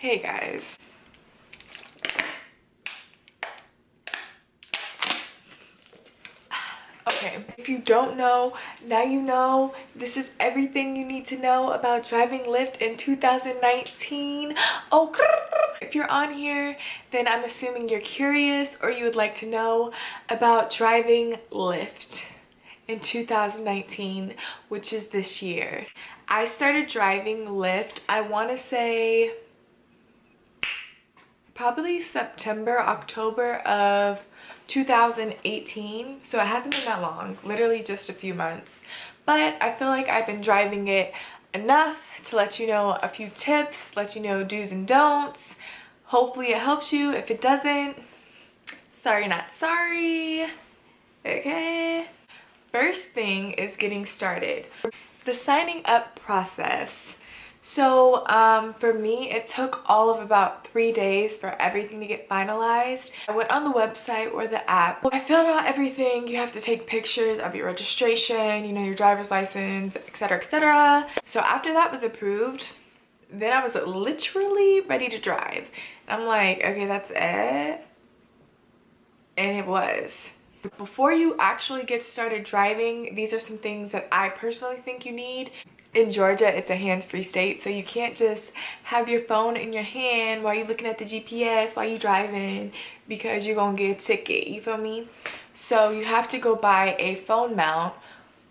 Hey guys. Okay, if you don't know, now you know. This is everything you need to know about driving Lyft in 2019. Oh, if you're on here, then I'm assuming you're curious or you would like to know about driving Lyft in 2019, which is this year. I started driving Lyft, I want to say probably September, October of 2018. So it hasn't been that long, literally just a few months. But I feel like I've been driving it enough to let you know a few tips, let you know do's and don'ts. Hopefully it helps you. If it doesn't, sorry not sorry. Okay. First thing is getting started. The signing up process. So for me, it took all of about 3 days for everything to get finalized. I went on the website or the app. I filled out everything. You have to take pictures of your registration, you know, your driver's license, etc., etc. So after that was approved, then I was literally ready to drive. I'm like, okay, that's it. And it was. Before you actually get started driving, these are some things that I personally think you need. In Georgia, it's a hands-free state, so you can't just have your phone in your hand while you're looking at the GPS while you're driving, because you're gonna get a ticket, you feel me? So you have to go buy a phone mount.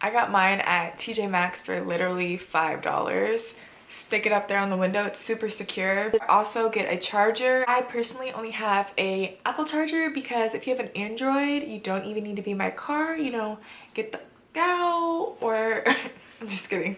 I got mine at TJ Maxx for literally $5. Stick it up there on the window, it's super secure. Also get a charger. I personally only have a Apple charger because if you have an Android, you don't even need to be in my car, you know, get the go, or I'm just kidding.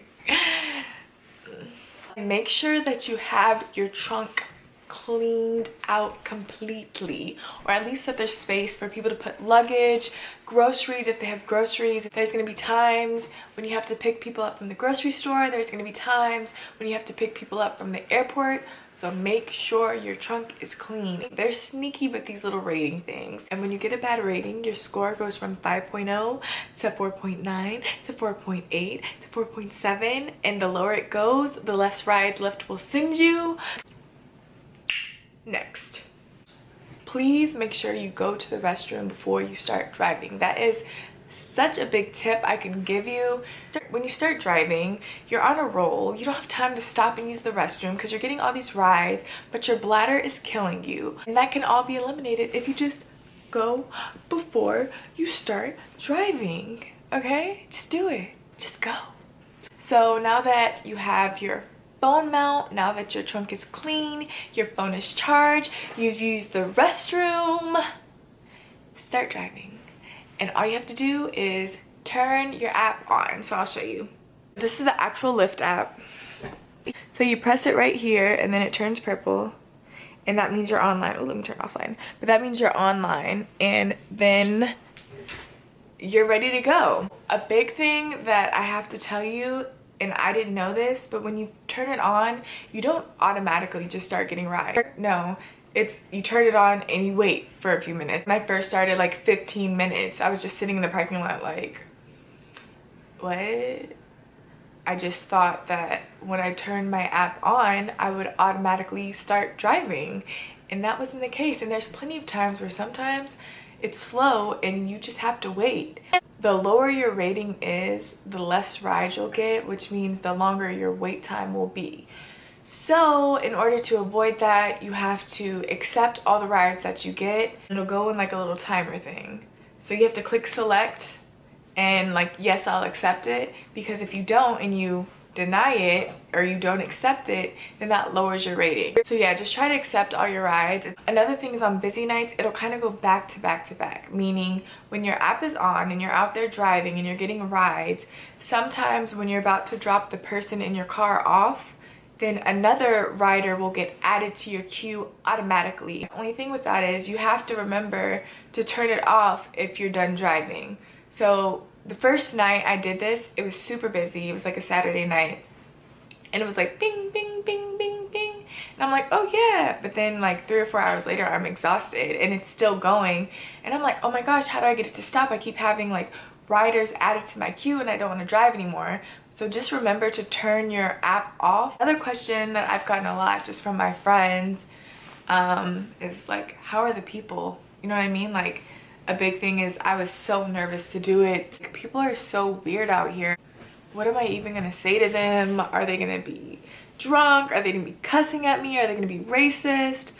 Make sure that you have your trunk cleaned out completely, or at least that there's space for people to put luggage, groceries if they have groceries. There's going to be times when you have to pick people up from the grocery store. There's going to be times when you have to pick people up from the airport. So make sure your trunk is clean. They're sneaky with these little rating things. And when you get a bad rating, your score goes from 5.0 to 4.9 to 4.8 to 4.7. And the lower it goes, the less rides Lyft will send you. Next, please make sure you go to the restroom before you start driving. That is such a big tip I can give you. When you start driving, you're on a roll. You don't have time to stop and use the restroom because you're getting all these rides, but your bladder is killing you. And that can all be eliminated if you just go before you start driving, okay? Just do it, just go. So now that you have your phone mount, now that your trunk is clean, your phone is charged, you've used the restroom, start driving. And all you have to do is turn your app on. So I'll show you. This is the actual Lyft app. So you press it right here and then it turns purple. And that means you're online. Oh, let me turn offline. But that means you're online. And then you're ready to go. A big thing that I have to tell you, and I didn't know this, but when you turn it on, you don't automatically just start getting rides. No. You turn it on and you wait for a few minutes. When I first started, like 15 minutes, I was just sitting in the parking lot like, what? I just thought that when I turned my app on, I would automatically start driving. And that wasn't the case. And there's plenty of times where sometimes it's slow and you just have to wait. The lower your rating is, the less rides you'll get, which means the longer your wait time will be. So in order to avoid that, you have to accept all the rides that you get. It'll go in like a little timer thing. So you have to click select and like, yes, I'll accept it. Because if you don't and you deny it or you don't accept it, then that lowers your rating. So yeah, just try to accept all your rides. Another thing is on busy nights, it'll kind of go back to back to back. Meaning when your app is on and you're out there driving and you're getting rides, sometimes when you're about to drop the person in your car off, then another rider will get added to your queue automatically. The only thing with that is you have to remember to turn it off if you're done driving. So the first night I did this, it was super busy. It was like a Saturday night. And it was like bing, bing, bing, bing, bing. And I'm like, oh yeah. But then like 3 or 4 hours later, I'm exhausted and it's still going. And I'm like, oh my gosh, how do I get it to stop? I keep having like riders added to my queue and I don't want to drive anymore. So just remember to turn your app off. Another question that I've gotten a lot just from my friends is like, how are the people? You know what I mean? Like, a big thing is I was so nervous to do it. Like, people are so weird out here. What am I even gonna say to them? Are they gonna be drunk? Are they gonna be cussing at me? Are they gonna be racist?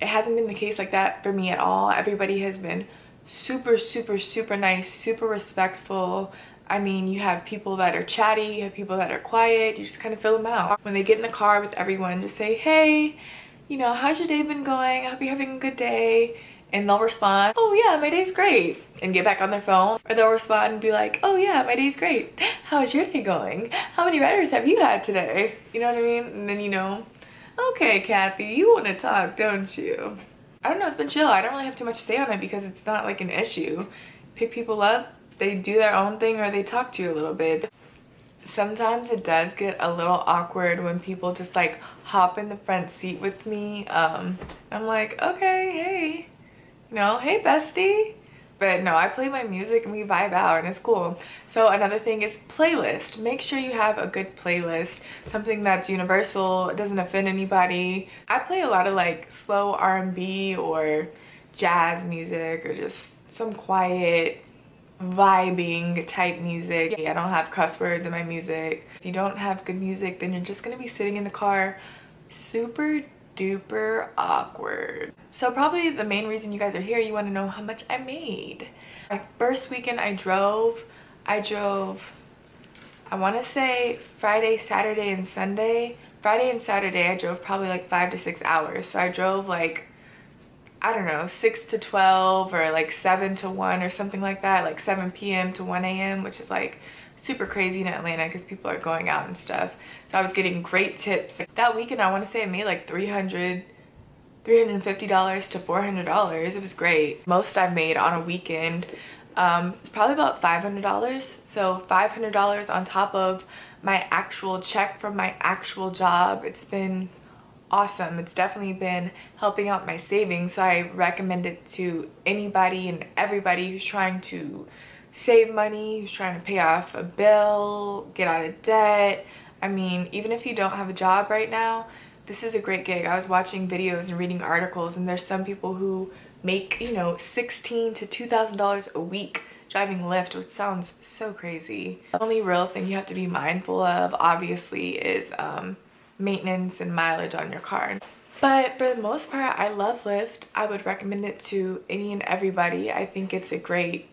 It hasn't been the case like that for me at all. Everybody has been super, super, super nice, super respectful. I mean, you have people that are chatty, you have people that are quiet, you just kind of fill them out. When they get in the car with everyone, just say, hey, you know, how's your day been going? I hope you're having a good day. And they'll respond, oh yeah, my day's great, and get back on their phone. Or they'll respond and be like, oh yeah, my day's great. How's your day going? How many riders have you had today? You know what I mean? And then you know, okay, Kathy, you want to talk, don't you? I don't know, it's been chill. I don't really have too much to say on it because it's not like an issue. Pick people up, they do their own thing, or they talk to you a little bit. Sometimes it does get a little awkward when people just like hop in the front seat with me. I'm like, okay, hey, you know, hey bestie. But no, I play my music and we vibe out and it's cool. So another thing is playlist. Make sure you have a good playlist, something that's universal, doesn't offend anybody. I play a lot of like slow R&B or jazz music or just some quiet vibing type music. I don't have cuss words in my music. If you don't have good music, then you're just gonna be sitting in the car super duper awkward. So probably the main reason you guys are here, you want to know how much I made. My first weekend I drove, I want to say Friday, Saturday, and Sunday. Friday and Saturday I drove probably like 5 to 6 hours. So I drove like, I don't know, 6 to 12 or like 7 to 1 or something like that, like 7 p.m. to 1 a.m., which is like super crazy in Atlanta because people are going out and stuff. So I was getting great tips. That weekend I want to say I made like $350 to $400. It was great. Most I've made on a weekend, it's probably about $500. So $500 on top of my actual check from my actual job. It's been awesome. It's definitely been helping out my savings. So I recommend it to anybody and everybody who's trying to save money, who's trying to pay off a bill, get out of debt. I mean, even if you don't have a job right now, this is a great gig. I was watching videos and reading articles, and there's some people who make, you know, $1,600 to $2,000 a week driving Lyft, which sounds so crazy. The only real thing you have to be mindful of, obviously, is maintenance and mileage on your car. But for the most part, I love Lyft. I would recommend it to any and everybody. I think it's a great,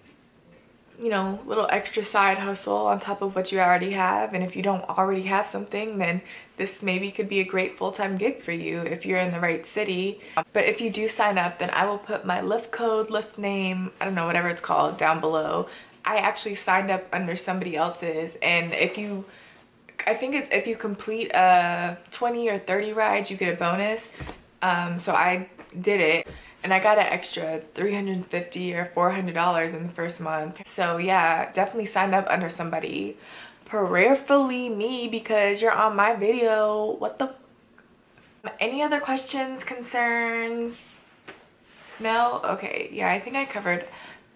you know, little extra side hustle on top of what you already have. And if you don't already have something, then this maybe could be a great full-time gig for you if you're in the right city. But if you do sign up, then I will put my Lyft code, Lyft name, I don't know, whatever it's called, down below. I actually signed up under somebody else's, and I think it's if you complete 20 or 30 rides, you get a bonus. So I did it, and I got an extra $350 or $400 in the first month. So yeah, definitely sign up under somebody. Prayerfully me, because you're on my video. What the any other questions, concerns? No? Okay, yeah, I think I covered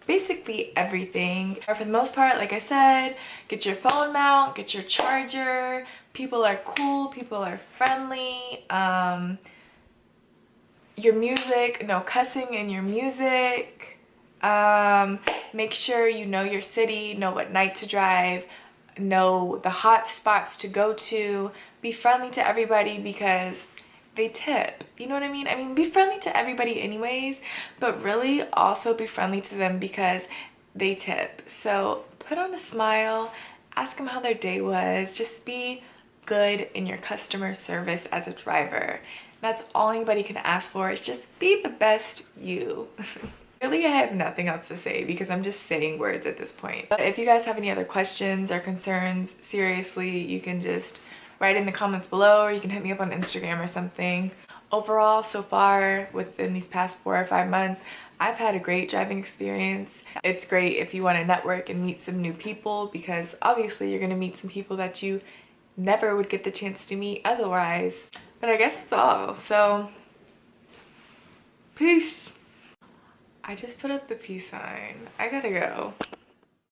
basically everything. For the most part, like I said, get your phone mount, get your charger. People are cool, people are friendly. Your music, no cussing in your music. Make sure you know your city, know what night to drive, know the hot spots to go to. Be friendly to everybody because they tip. You know what I mean? I mean, be friendly to everybody anyways, but really also be friendly to them because they tip. So put on a smile, ask them how their day was. Just be good in your customer service as a driver. That's all anybody can ask for, is just be the best you. Really, I have nothing else to say because I'm just saying words at this point. But if you guys have any other questions or concerns, seriously, you can just write in the comments below, or you can hit me up on Instagram or something. Overall, so far, within these past 4 or 5 months, I've had a great driving experience. It's great if you want to network and meet some new people, because obviously you're going to meet some people that you never would get the chance to meet otherwise. But I guess that's all. So, peace. I just put up the peace sign. I gotta go.